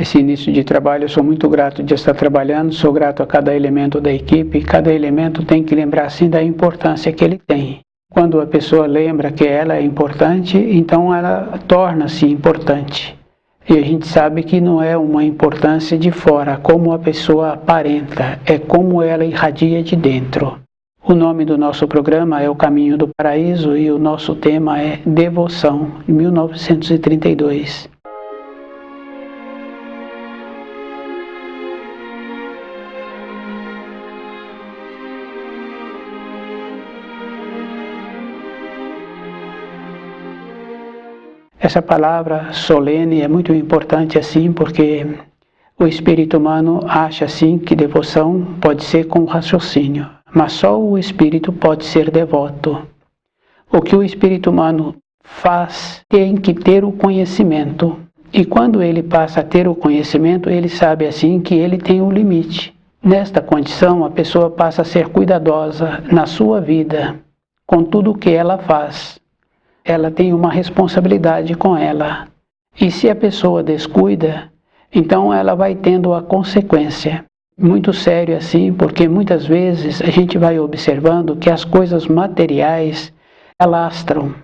esse início de trabalho, eu sou muito grato de estar trabalhando, sou grato a cada elemento da equipe, cada elemento tem que lembrar sim da importância que ele tem. Quando a pessoa lembra que ela é importante, então ela torna-se importante. E a gente sabe que não é uma importância de fora, como a pessoa aparenta, é como ela irradia de dentro. O nome do nosso programa é O Caminho do Paraíso e o nosso tema é Devoção, de 1932. Essa palavra solene é muito importante assim, porque o espírito humano acha assim que devoção pode ser com raciocínio, mas só o espírito pode ser devoto. O que o espírito humano faz tem que ter o conhecimento. E quando ele passa a ter o conhecimento, ele sabe assim que ele tem um limite. Nesta condição, a pessoa passa a ser cuidadosa na sua vida, com tudo o que ela faz. Ela tem uma responsabilidade com ela. E se a pessoa descuida, então ela vai tendo a consequência. Muito sério assim, porque muitas vezes a gente vai observando que as coisas materiais alastram.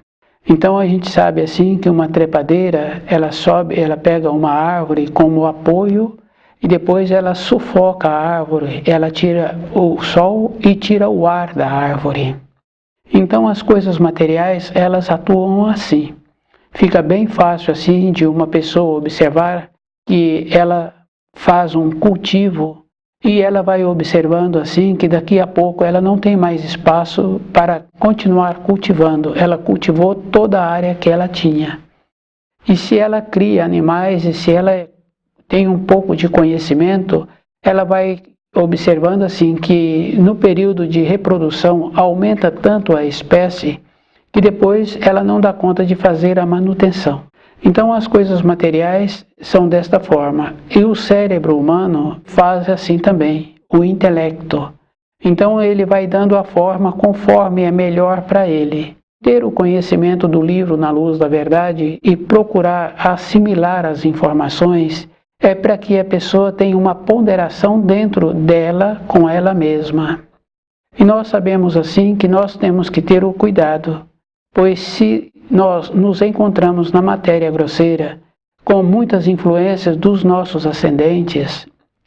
Então a gente sabe assim que uma trepadeira, ela sobe, ela pega uma árvore como apoio e depois ela sufoca a árvore, ela tira o sol e tira o ar da árvore. Então as coisas materiais, elas atuam assim. Fica bem fácil assim de uma pessoa observar que ela faz um cultivo e ela vai observando assim que daqui a pouco ela não tem mais espaço para continuar cultivando. Ela cultivou toda a área que ela tinha. E se ela cria animais e se ela tem um pouco de conhecimento, ela vai observando assim que no período de reprodução aumenta tanto a espécie que depois ela não dá conta de fazer a manutenção. Então as coisas materiais são desta forma e o cérebro humano faz assim também, o intelecto. Então ele vai dando a forma conforme é melhor para ele. Ter o conhecimento do livro Na Luz da Verdade e procurar assimilar as informações é para que a pessoa tenha uma ponderação dentro dela com ela mesma. E nós sabemos assim que nós temos que ter o cuidado, pois se nós nos encontramos na matéria grosseira com muitas influências dos nossos ascendentes,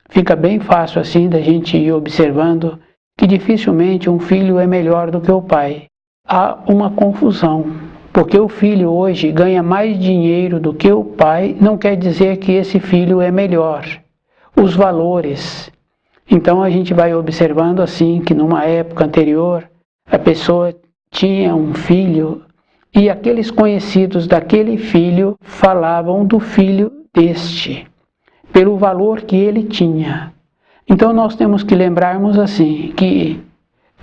fica bem fácil assim da gente ir observando que dificilmente um filho é melhor do que o pai. Há uma confusão. Porque o filho hoje ganha mais dinheiro do que o pai, não quer dizer que esse filho é melhor. Os valores. Então a gente vai observando assim que numa época anterior, a pessoa tinha um filho e aqueles conhecidos daquele filho falavam do filho deste, pelo valor que ele tinha. Então nós temos que lembrarmos assim que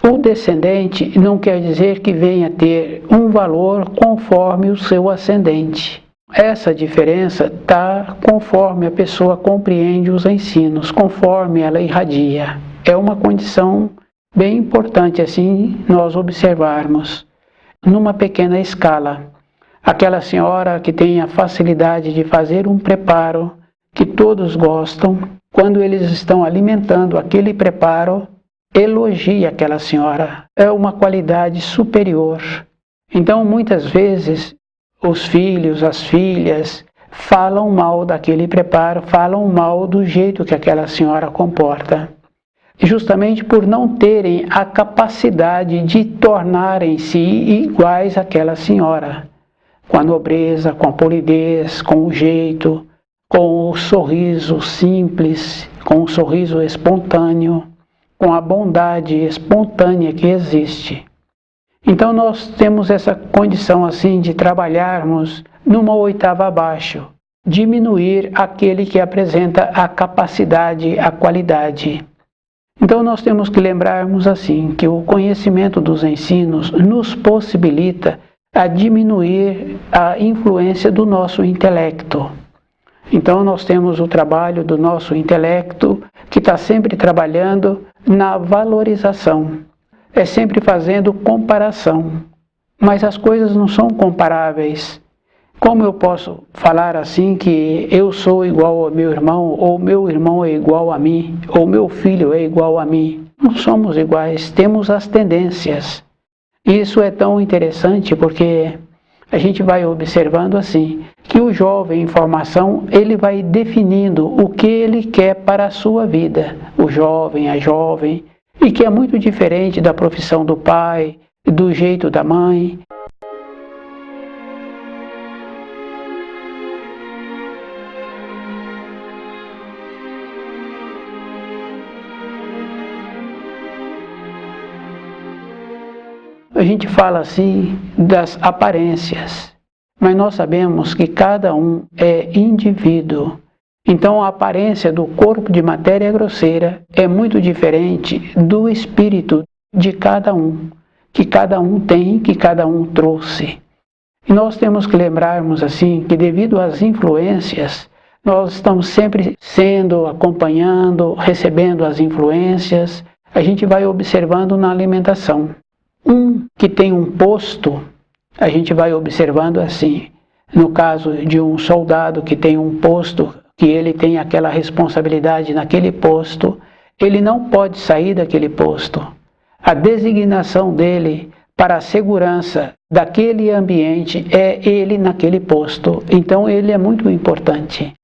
o descendente não quer dizer que venha ter um valor conforme o seu ascendente. Essa diferença está conforme a pessoa compreende os ensinos, conforme ela irradia. É uma condição bem importante assim nós observarmos. Numa pequena escala, aquela senhora que tem a facilidade de fazer um preparo que todos gostam, quando eles estão alimentando aquele preparo, elogia aquela senhora, é uma qualidade superior. Então, muitas vezes, os filhos, as filhas, falam mal daquele preparo, falam mal do jeito que aquela senhora comporta. Justamente por não terem a capacidade de tornarem-se iguais àquela senhora, com a nobreza, com a polidez, com o jeito, com o sorriso simples, com o sorriso espontâneo, com a bondade espontânea que existe. Então nós temos essa condição assim de trabalharmos numa oitava abaixo, diminuir aquele que apresenta a capacidade, a qualidade. Então nós temos que lembrarmos assim que o conhecimento dos ensinos nos possibilita a diminuir a influência do nosso intelecto. Então nós temos o trabalho do nosso intelecto que está sempre trabalhando na valorização, é sempre fazendo comparação. Mas as coisas não são comparáveis. Como eu posso falar assim que eu sou igual ao meu irmão, ou meu irmão é igual a mim, ou meu filho é igual a mim? Não somos iguais, temos as tendências. Isso é tão interessante porque a gente vai observando assim, que o jovem em formação, ele vai definindo o que ele quer para a sua vida. O jovem, a jovem, e que é muito diferente da profissão do pai, do jeito da mãe. A gente fala assim das aparências, mas nós sabemos que cada um é indivíduo. Então a aparência do corpo de matéria grosseira é muito diferente do espírito de cada um, que cada um tem, que cada um trouxe. E nós temos que lembrarmos assim que devido às influências, nós estamos sempre acompanhando, recebendo as influências, a gente vai observando na alimentação. Um que tem um posto, a gente vai observando assim, no caso de um soldado que tem um posto, que ele tem aquela responsabilidade naquele posto, ele não pode sair daquele posto. A designação dele para a segurança daquele ambiente é ele naquele posto, então ele é muito importante.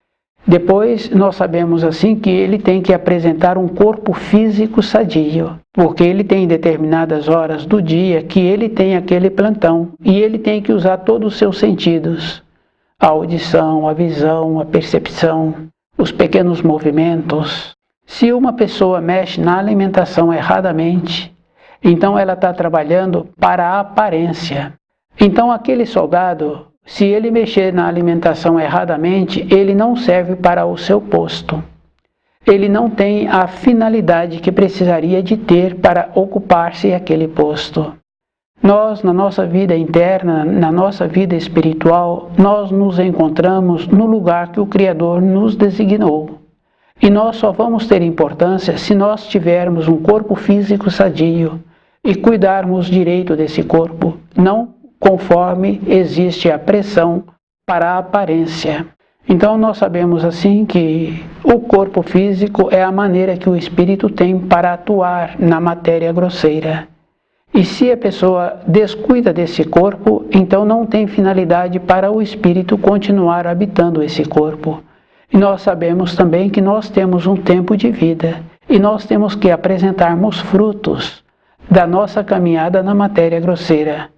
Depois nós sabemos assim que ele tem que apresentar um corpo físico sadio, porque ele tem determinadas horas do dia que ele tem aquele plantão e ele tem que usar todos os seus sentidos, a audição, a visão, a percepção, os pequenos movimentos. Se uma pessoa mexe na alimentação erradamente, então ela está trabalhando para a aparência. Então aquele soldado, se ele mexer na alimentação erradamente, ele não serve para o seu posto. Ele não tem a finalidade que precisaria de ter para ocupar-se aquele posto. Nós, na nossa vida interna, na nossa vida espiritual, nós nos encontramos no lugar que o Criador nos designou. E nós só vamos ter importância se nós tivermos um corpo físico sadio e cuidarmos direito desse corpo, não conforme existe a pressão para a aparência. Então nós sabemos assim que o corpo físico é a maneira que o espírito tem para atuar na matéria grosseira. E se a pessoa descuida desse corpo, então não tem finalidade para o espírito continuar habitando esse corpo. E nós sabemos também que nós temos um tempo de vida e nós temos que apresentarmos frutos da nossa caminhada na matéria grosseira,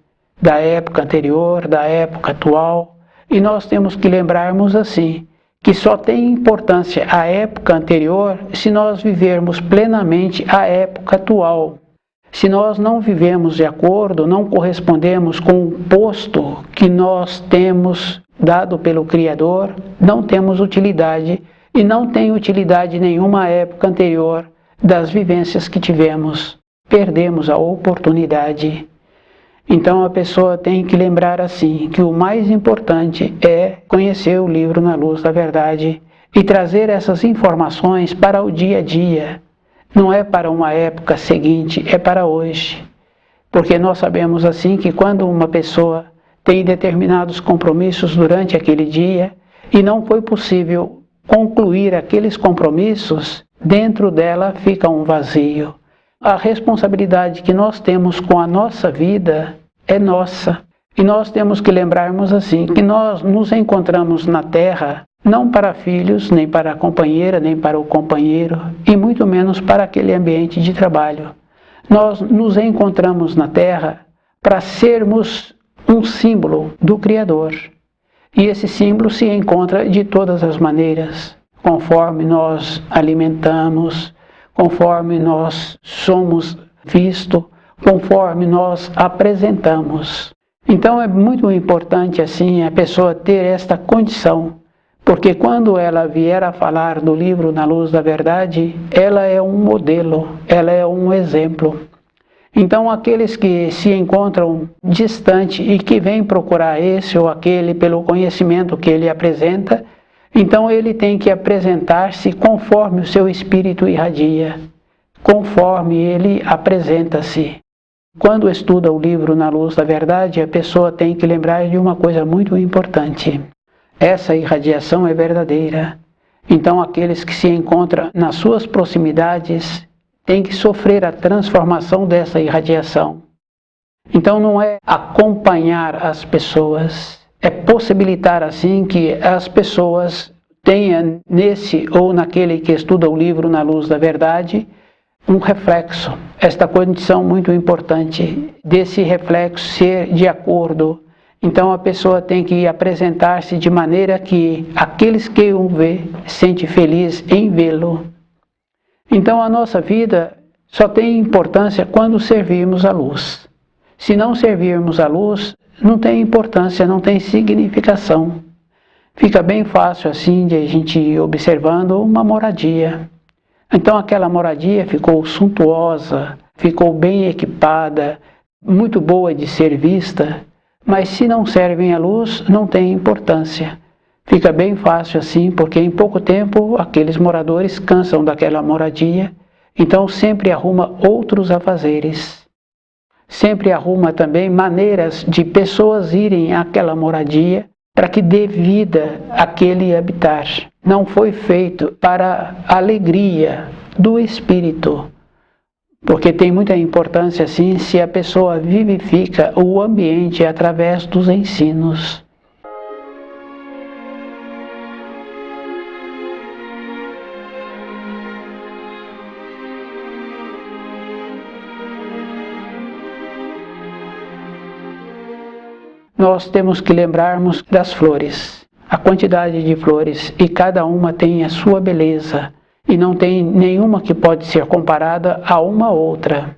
da época anterior, da época atual, e nós temos que lembrarmos assim, que só tem importância a época anterior se nós vivermos plenamente a época atual. Se nós não vivemos de acordo, não correspondemos com o posto que nós temos dado pelo Criador, não temos utilidade e não tem utilidade nenhuma a época anterior das vivências que tivemos. Perdemos a oportunidade. Então a pessoa tem que lembrar assim, que o mais importante é conhecer o livro Na Luz da Verdade e trazer essas informações para o dia a dia. Não é para uma época seguinte, é para hoje. Porque nós sabemos assim que quando uma pessoa tem determinados compromissos durante aquele dia e não foi possível concluir aqueles compromissos, dentro dela fica um vazio. A responsabilidade que nós temos com a nossa vida é nossa. E nós temos que lembrarmos assim, que nós nos encontramos na Terra não para filhos, nem para a companheira, nem para o companheiro, e muito menos para aquele ambiente de trabalho. Nós nos encontramos na Terra para sermos um símbolo do Criador. E esse símbolo se encontra de todas as maneiras, conforme nós alimentamos, conforme nós somos vistos, conforme nós apresentamos. Então é muito importante assim a pessoa ter esta condição, porque quando ela vier a falar do livro Na Luz da Verdade, ela é um modelo, ela é um exemplo. Então aqueles que se encontram distante e que vêm procurar esse ou aquele pelo conhecimento que ele apresenta, então ele tem que apresentar-se conforme o seu espírito irradia, conforme ele apresenta-se. Quando estuda o livro Na Luz da Verdade, a pessoa tem que lembrar de uma coisa muito importante. Essa irradiação é verdadeira. Então, aqueles que se encontram nas suas proximidades têm que sofrer a transformação dessa irradiação. Então, não é acompanhar as pessoas, é possibilitar assim que as pessoas tenham nesse ou naquele que estuda o livro Na Luz da Verdade um reflexo, esta condição muito importante desse reflexo ser de acordo. Então a pessoa tem que apresentar-se de maneira que aqueles que o vê sentem feliz em vê-lo. Então a nossa vida só tem importância quando servirmos a luz. Se não servirmos a luz, não tem importância, não tem significação. Fica bem fácil assim de a gente ir observando uma moradia. Então aquela moradia ficou suntuosa, ficou bem equipada, muito boa de ser vista, mas se não servem a luz, não tem importância. Fica bem fácil assim, porque em pouco tempo aqueles moradores cansam daquela moradia, então sempre arruma outros afazeres. Sempre arruma também maneiras de pessoas irem àquela moradia para que dê vida àquele habitar. Não foi feito para a alegria do espírito, porque tem muita importância assim se a pessoa vivifica o ambiente através dos ensinos. Nós temos que lembrarmos das flores, a quantidade de flores, e cada uma tem a sua beleza, e não tem nenhuma que pode ser comparada a uma outra.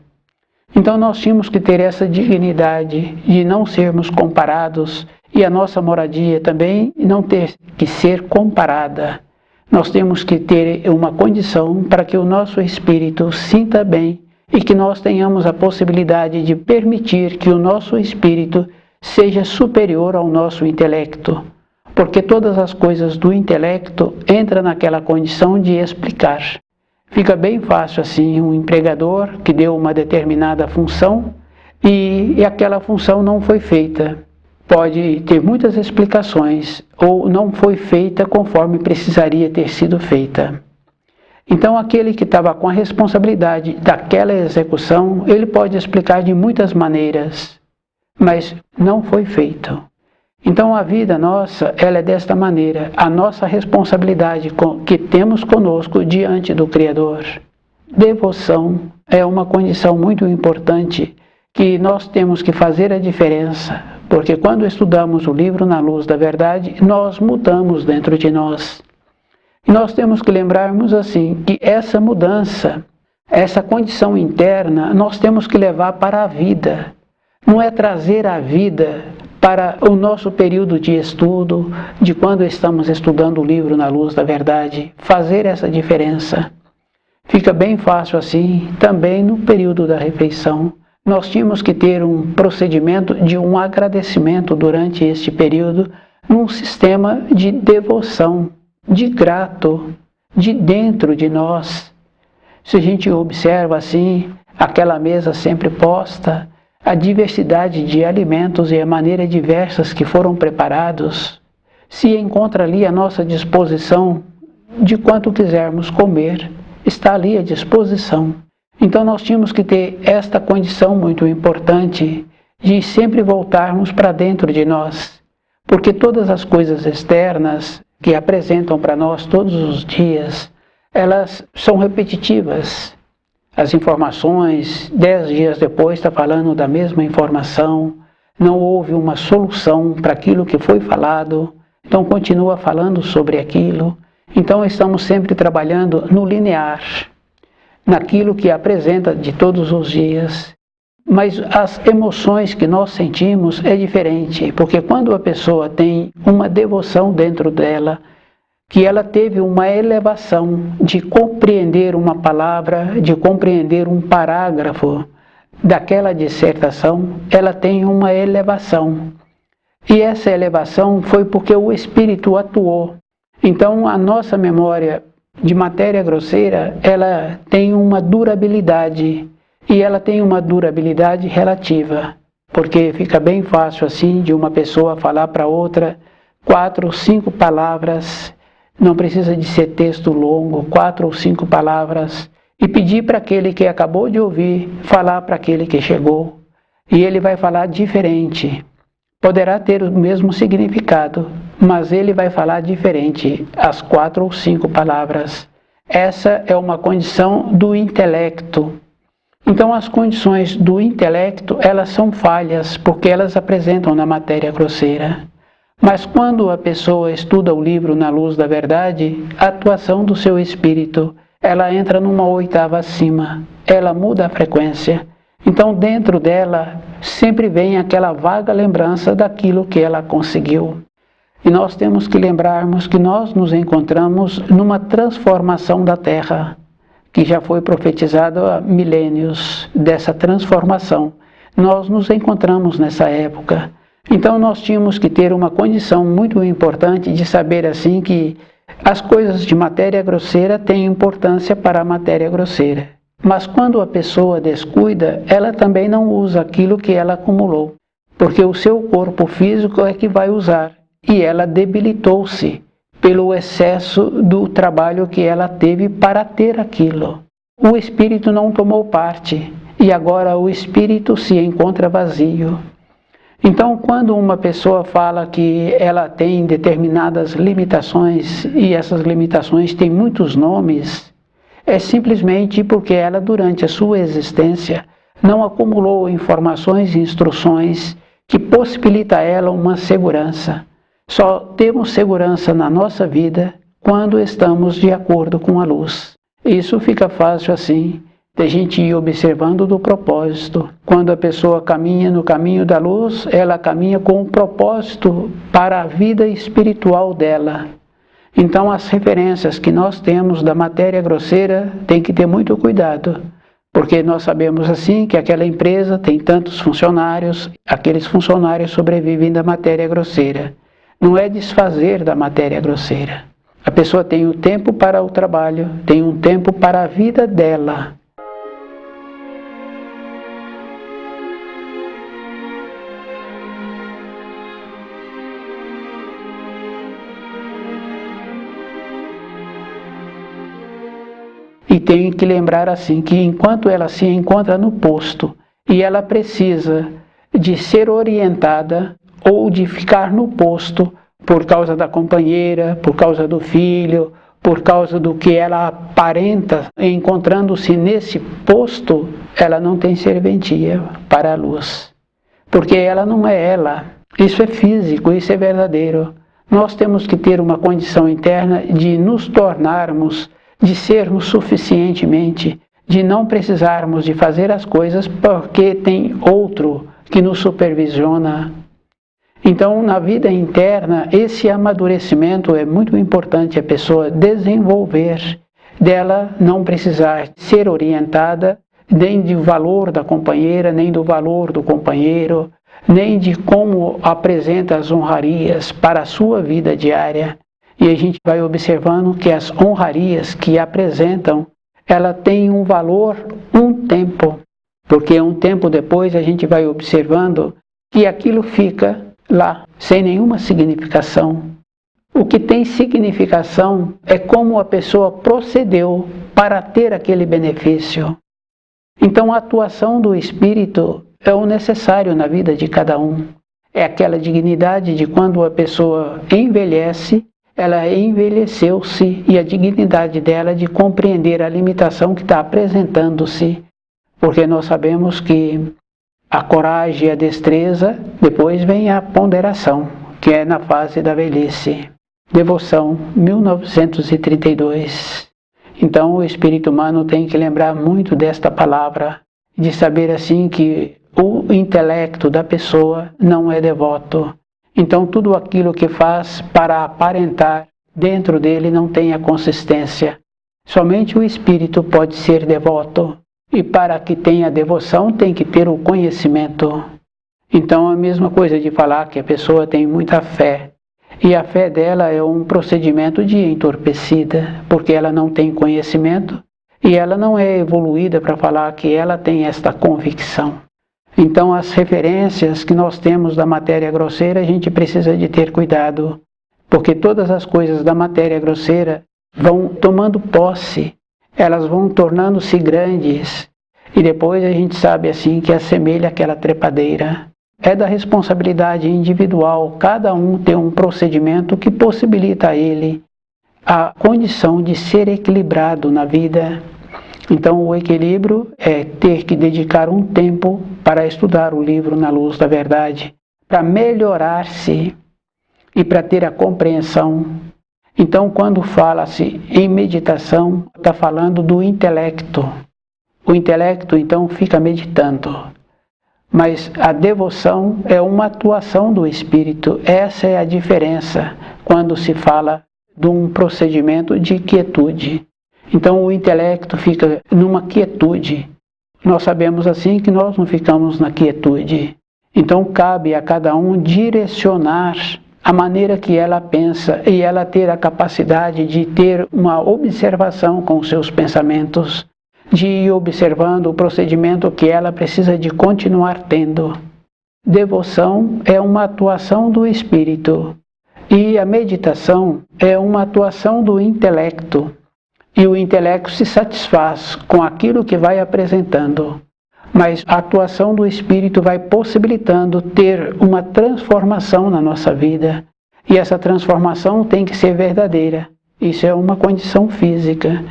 Então nós tínhamos que ter essa dignidade de não sermos comparados, e a nossa moradia também não ter que ser comparada. Nós temos que ter uma condição para que o nosso espírito sinta bem, e que nós tenhamos a possibilidade de permitir que o nosso espírito seja superior ao nosso intelecto, porque todas as coisas do intelecto entram naquela condição de explicar. Fica bem fácil assim um empregador que deu uma determinada função e aquela função não foi feita. Pode ter muitas explicações, ou não foi feita conforme precisaria ter sido feita. Então aquele que estava com a responsabilidade daquela execução, ele pode explicar de muitas maneiras, mas não foi feito. Então a vida nossa, ela é desta maneira, a nossa responsabilidade que temos conosco diante do Criador. Devoção é uma condição muito importante que nós temos que fazer a diferença, porque quando estudamos o livro Na Luz da Verdade, nós mudamos dentro de nós. E nós temos que lembrarmos assim, que essa mudança, essa condição interna, nós temos que levar para a vida. Não é trazer a vida para o nosso período de estudo, de quando estamos estudando o livro Na Luz da Verdade, fazer essa diferença. Fica bem fácil assim, também no período da refeição. Nós tínhamos que ter um procedimento de um agradecimento durante este período, num sistema de devoção, de grato, de dentro de nós. Se a gente observa assim, aquela mesa sempre posta, a diversidade de alimentos e a maneira diversas que foram preparados, se encontra ali à nossa disposição de quanto quisermos comer, está ali à disposição. Então nós tínhamos que ter esta condição muito importante de sempre voltarmos para dentro de nós, porque todas as coisas externas que apresentam para nós todos os dias, elas são repetitivas. As informações, 10 dias depois, está falando da mesma informação, não houve uma solução para aquilo que foi falado, então continua falando sobre aquilo. Então estamos sempre trabalhando no linear, naquilo que apresenta de todos os dias. Mas as emoções que nós sentimos é diferente, porque quando a pessoa tem uma devoção dentro dela, que ela teve uma elevação de compreender uma palavra, de compreender um parágrafo daquela dissertação, ela tem uma elevação. E essa elevação foi porque o Espírito atuou. Então a nossa memória de matéria grosseira, ela tem uma durabilidade. e ela tem uma durabilidade relativa, porque fica bem fácil assim de uma pessoa falar para outra 4 ou 5 palavras, não precisa de ser texto longo, 4 ou 5 palavras, e pedir para aquele que acabou de ouvir falar para aquele que chegou, e ele vai falar diferente. Poderá ter o mesmo significado, mas ele vai falar diferente as 4 ou 5 palavras. Essa é uma condição do intelecto. Então as condições do intelecto, elas são falhas, porque elas apresentam na matéria grosseira. Mas quando a pessoa estuda o livro na luz da verdade, a atuação do seu espírito, ela entra numa oitava acima, ela muda a frequência. Então dentro dela sempre vem aquela vaga lembrança daquilo que ela conseguiu. E nós temos que lembrarmos que nós nos encontramos numa transformação da Terra, que já foi profetizado há milênios dessa transformação. Nós nos encontramos nessa época. Então nós tínhamos que ter uma condição muito importante de saber assim que as coisas de matéria grosseira têm importância para a matéria grosseira. Mas quando a pessoa descuida, ela também não usa aquilo que ela acumulou, porque o seu corpo físico é que vai usar, e ela debilitou-se pelo excesso do trabalho que ela teve para ter aquilo. O espírito não tomou parte, e agora o espírito se encontra vazio. Então, quando uma pessoa fala que ela tem determinadas limitações, e essas limitações têm muitos nomes, é simplesmente porque ela, durante a sua existência, não acumulou informações e instruções que possibilita a ela uma segurança. Só temos segurança na nossa vida quando estamos de acordo com a luz. Isso fica fácil assim, de a gente ir observando do propósito. Quando a pessoa caminha no caminho da luz, ela caminha com um propósito para a vida espiritual dela. Então as referências que nós temos da matéria grosseira tem que ter muito cuidado, porque nós sabemos assim que aquela empresa tem tantos funcionários, aqueles funcionários sobrevivem da matéria grosseira. Não é desfazer da matéria grosseira. A pessoa tem um tempo para o trabalho, tem um tempo para a vida dela. E tem que lembrar assim que enquanto ela se encontra no posto e ela precisa de ser orientada ou de ficar no posto por causa da companheira, por causa do filho, por causa do que ela aparenta, encontrando-se nesse posto, ela não tem serventia para a luz. Porque ela não é ela. Isso é físico, isso é verdadeiro. Nós temos que ter uma condição interna de nos tornarmos, de sermos suficientemente, de não precisarmos de fazer as coisas porque tem outro que nos supervisiona. Então, na vida interna, esse amadurecimento é muito importante a pessoa desenvolver, dela não precisar ser orientada nem do valor da companheira, nem do valor do companheiro, nem de como apresenta as honrarias para a sua vida diária. E a gente vai observando que as honrarias que apresentam, ela tem um valor, um tempo, porque um tempo depois a gente vai observando que aquilo fica lá, sem nenhuma significação. O que tem significação é como a pessoa procedeu para ter aquele benefício. Então a atuação do espírito é o necessário na vida de cada um. É aquela dignidade de quando a pessoa envelhece, ela envelheceu-se, e a dignidade dela de compreender a limitação que está apresentando-se, porque nós sabemos que a coragem e a destreza, depois vem a ponderação, que é na fase da velhice. Devoção, 1932. Então o espírito humano tem que lembrar muito desta palavra, de saber assim que o intelecto da pessoa não é devoto. Então tudo aquilo que faz para aparentar dentro dele não tem a consistência. Somente o espírito pode ser devoto. E para que tenha devoção tem que ter o conhecimento. Então a mesma coisa de falar que a pessoa tem muita fé. E a fé dela é um procedimento de entorpecida, porque ela não tem conhecimento e ela não é evoluída para falar que ela tem esta convicção. Então, as referências que nós temos da matéria grosseira, a gente precisa de ter cuidado, porque todas as coisas da matéria grosseira vão tomando posse, elas vão tornando-se grandes, e depois a gente sabe assim que assemelha aquela trepadeira. É da responsabilidade individual cada um ter um procedimento que possibilita a ele a condição de ser equilibrado na vida. Então, o equilíbrio é ter que dedicar um tempo para estudar o livro Na Luz da Verdade, para melhorar-se e para ter a compreensão. Então, quando fala-se em meditação, está falando do intelecto. O intelecto, então, fica meditando. Mas a devoção é uma atuação do espírito. Essa é a diferença quando se fala de um procedimento de quietude. Então o intelecto fica numa quietude. Nós sabemos assim que nós não ficamos na quietude. Então cabe a cada um direcionar a maneira que ela pensa e ela ter a capacidade de ter uma observação com os seus pensamentos, de ir observando o procedimento que ela precisa de continuar tendo. Devoção é uma atuação do espírito e a meditação é uma atuação do intelecto. E o intelecto se satisfaz com aquilo que vai apresentando, mas a atuação do espírito vai possibilitando ter uma transformação na nossa vida. E essa transformação tem que ser verdadeira. Isso é uma condição física,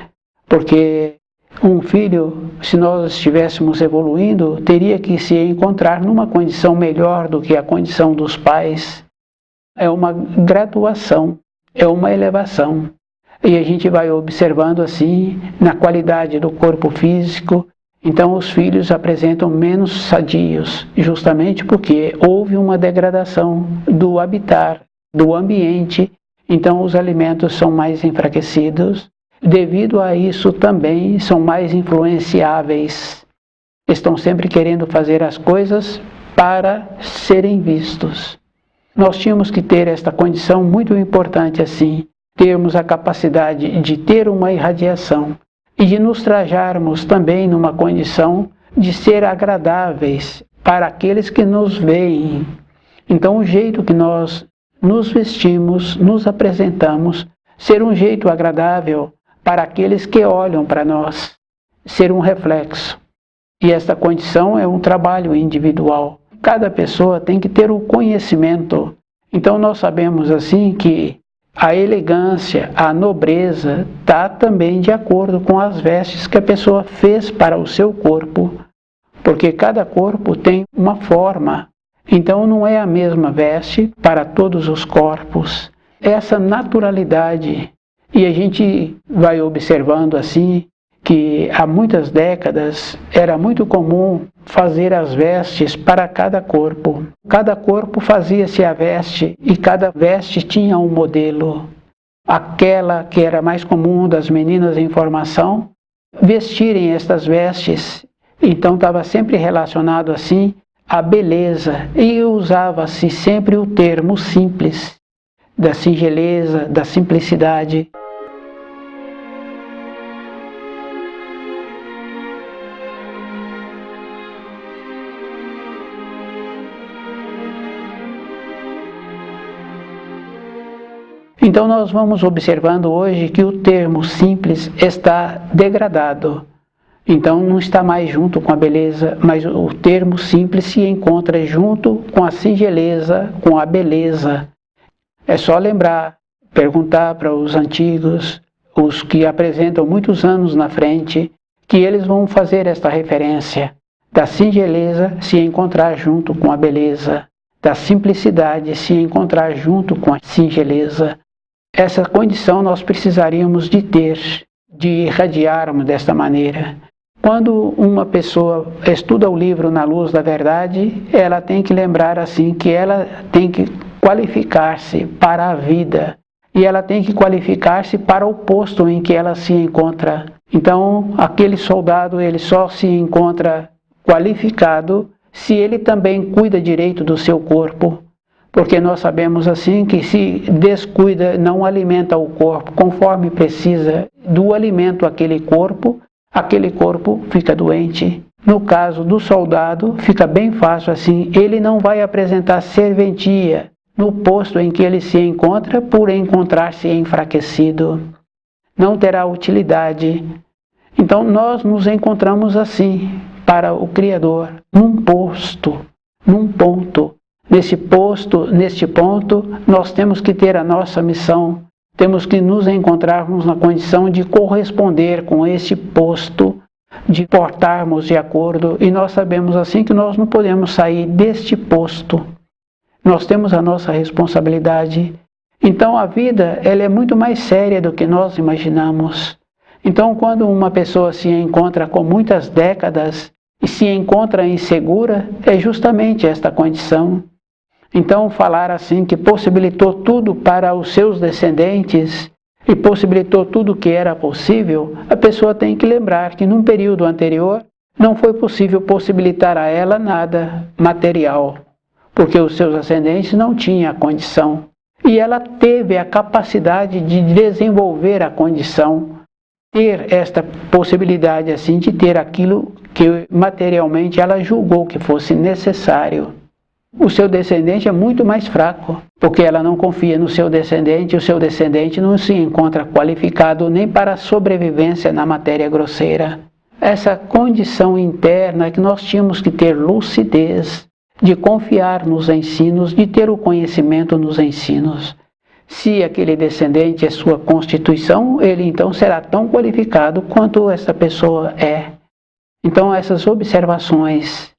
porque um filho, se nós estivéssemos evoluindo, teria que se encontrar numa condição melhor do que a condição dos pais. É uma graduação, é uma elevação. E a gente vai observando assim, na qualidade do corpo físico, então os filhos apresentam menos sadios, justamente porque houve uma degradação do habitat, do ambiente, então os alimentos são mais enfraquecidos. Devido a isso também são mais influenciáveis. Estão sempre querendo fazer as coisas para serem vistos. Nós tínhamos que ter esta condição muito importante assim, termos a capacidade de ter uma irradiação e de nos trajarmos também numa condição de ser agradáveis para aqueles que nos veem. Então o jeito que nós nos vestimos, nos apresentamos, ser um jeito agradável para aqueles que olham para nós, ser um reflexo. E esta condição é um trabalho individual. Cada pessoa tem que ter o conhecimento. Então nós sabemos assim que a elegância, a nobreza está também de acordo com as vestes que a pessoa fez para o seu corpo, porque cada corpo tem uma forma. Então não é a mesma veste para todos os corpos. Essa naturalidade. E a gente vai observando assim que há muitas décadas era muito comum fazer as vestes para cada corpo. Cada corpo fazia-se a veste e cada veste tinha um modelo. Aquela que era mais comum das meninas em formação, vestirem estas vestes. Então estava sempre relacionado assim à beleza e usava-se sempre o termo simples, da singeleza, da simplicidade. Então nós vamos observando hoje que o termo simples está degradado. Então não está mais junto com a beleza, mas o termo simples se encontra junto com a singeleza, com a beleza. É só lembrar, perguntar para os antigos, os que apresentam muitos anos na frente, que eles vão fazer esta referência da singeleza se encontrar junto com a beleza, da simplicidade se encontrar junto com a singeleza. Essa condição nós precisaríamos de ter, de irradiarmos desta maneira. Quando uma pessoa estuda o livro Na Luz da Verdade, ela tem que lembrar assim que ela tem que qualificar-se para a vida e ela tem que qualificar-se para o posto em que ela se encontra. Então, aquele soldado ele só se encontra qualificado se ele também cuida direito do seu corpo. Porque nós sabemos assim que se descuida, não alimenta o corpo conforme precisa do alimento aquele corpo, aquele corpo fica doente. No caso do soldado, fica bem fácil assim, ele não vai apresentar serventia no posto em que ele se encontra por encontrar-se enfraquecido. Não terá utilidade. Então nós nos encontramos assim, para o Criador, num posto, num ponto. Nesse posto, neste ponto, nós temos que ter a nossa missão, temos que nos encontrarmos na condição de corresponder com esse posto, de portarmos de acordo, e nós sabemos assim que nós não podemos sair deste posto. Nós temos a nossa responsabilidade. Então a vida, ela é muito mais séria do que nós imaginamos. Então quando uma pessoa se encontra com muitas décadas e se encontra insegura, é justamente esta condição. Então falar assim que possibilitou tudo para os seus descendentes e possibilitou tudo o que era possível, a pessoa tem que lembrar que num período anterior não foi possível possibilitar a ela nada material, porque os seus ascendentes não tinham a condição. E ela teve a capacidade de desenvolver a condição, ter esta possibilidade assim de ter aquilo que materialmente ela julgou que fosse necessário. O seu descendente é muito mais fraco, porque ela não confia no seu descendente, e o seu descendente não se encontra qualificado nem para a sobrevivência na matéria grosseira. Essa condição interna que nós tínhamos que ter lucidez, de confiar nos ensinos, de ter o conhecimento nos ensinos. Se aquele descendente é sua constituição, ele então será tão qualificado quanto essa pessoa é. Então essas observações,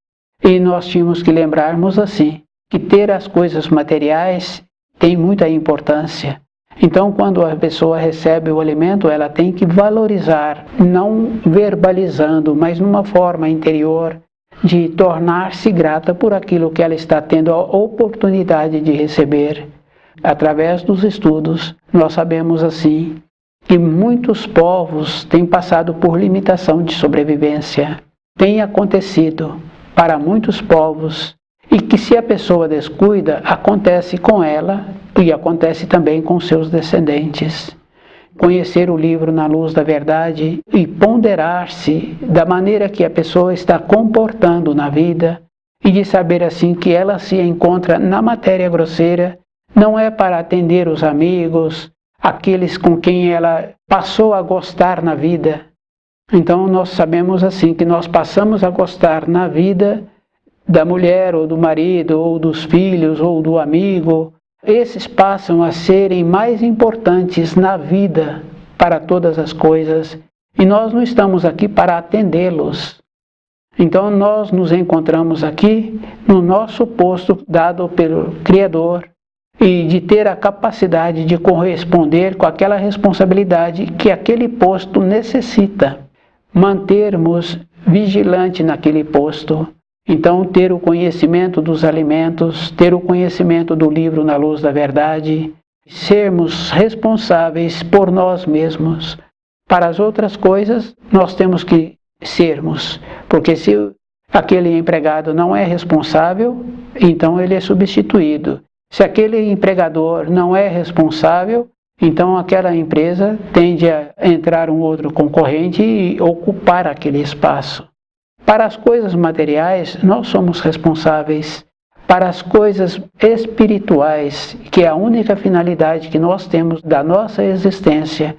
e nós tínhamos que lembrarmos assim, que ter as coisas materiais tem muita importância. Então quando a pessoa recebe o alimento, ela tem que valorizar, não verbalizando, mas numa forma interior, de tornar-se grata por aquilo que ela está tendo a oportunidade de receber. Através dos estudos, nós sabemos assim que muitos povos têm passado por limitação de sobrevivência. Tem acontecido para muitos povos e que se a pessoa descuida, acontece com ela e acontece também com seus descendentes. Conhecer o livro Na Luz da Verdade e ponderar-se da maneira que a pessoa está comportando na vida e de saber assim que ela se encontra na matéria grosseira, não é para atender os amigos, aqueles com quem ela passou a gostar na vida. Então nós sabemos assim que nós passamos a gostar na vida da mulher ou do marido ou dos filhos ou do amigo. Esses passam a serem mais importantes na vida para todas as coisas e nós não estamos aqui para atendê-los. Então nós nos encontramos aqui no nosso posto dado pelo Criador e de ter a capacidade de corresponder com aquela responsabilidade que aquele posto necessita. Mantermos vigilante naquele posto. Então, ter o conhecimento dos alimentos, ter o conhecimento do livro Na Luz da Verdade, sermos responsáveis por nós mesmos. Para as outras coisas, nós temos que sermos, porque se aquele empregado não é responsável, então ele é substituído. Se aquele empregador não é responsável, então aquela empresa tende a entrar um outro concorrente e ocupar aquele espaço. Para as coisas materiais, nós somos responsáveis. Para as coisas espirituais, que é a única finalidade que nós temos da nossa existência,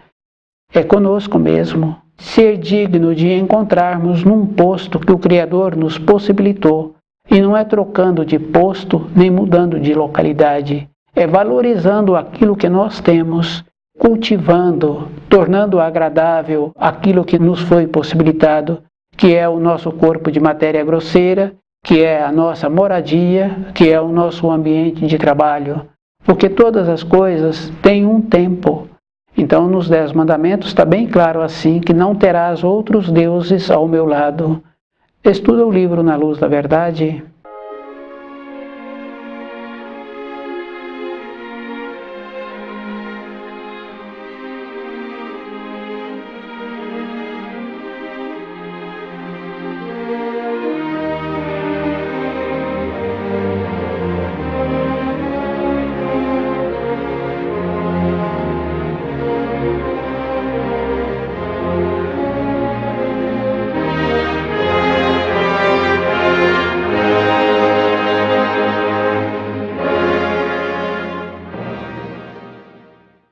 é conosco mesmo. Ser digno de encontrarmos num posto que o Criador nos possibilitou. E não é trocando de posto, nem mudando de localidade. É valorizando aquilo que nós temos, cultivando, tornando agradável aquilo que nos foi possibilitado, que é o nosso corpo de matéria grosseira, que é a nossa moradia, que é o nosso ambiente de trabalho. Porque todas as coisas têm um tempo. Então, nos 10 mandamentos está bem claro assim, que não terás outros deuses ao meu lado. Estuda o livro Na Luz da Verdade.